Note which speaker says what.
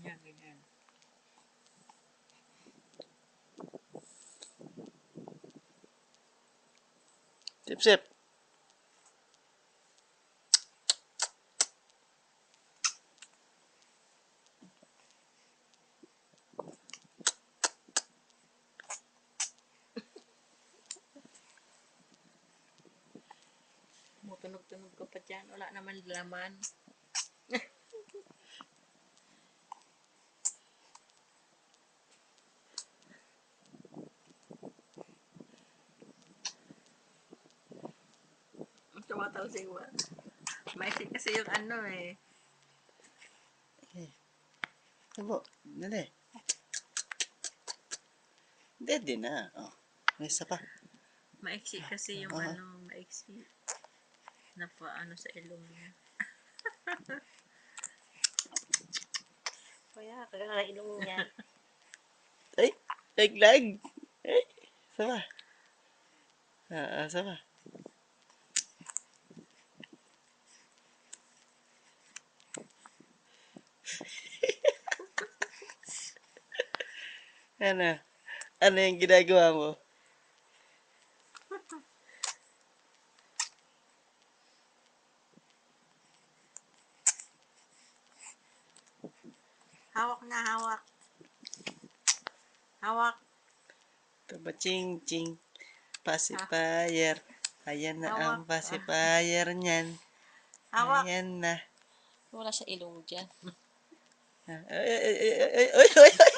Speaker 1: Yan, ganyan.
Speaker 2: Sip-sip.
Speaker 1: Tumutunog-tunog ka pa dyan. Wala naman laman. Tumataw-siwa. Maisip kasi yung ano eh.
Speaker 2: Sabo. Dali. Dede na. Oh. May isa pa.
Speaker 1: Maiksi kasi yung
Speaker 2: Ah.
Speaker 1: ano, maiksi. Napaano sa ilong niya. Kaya, ilong niya.
Speaker 2: Ay. Laglag. Ay. Isa pa. Isa pa. Ano? Ano yung ginagawa mo?
Speaker 1: Hawak na, hawak. Hawak.
Speaker 2: Kabaching-ching. Pacifier. Ayan na
Speaker 1: Hawak.
Speaker 2: ang pacifier niyan.
Speaker 1: Hawak.
Speaker 2: Ayan na.
Speaker 1: Wala sa ilong dyan.
Speaker 2: Ay, ay, ay, ay, ay, ay, ay, ay.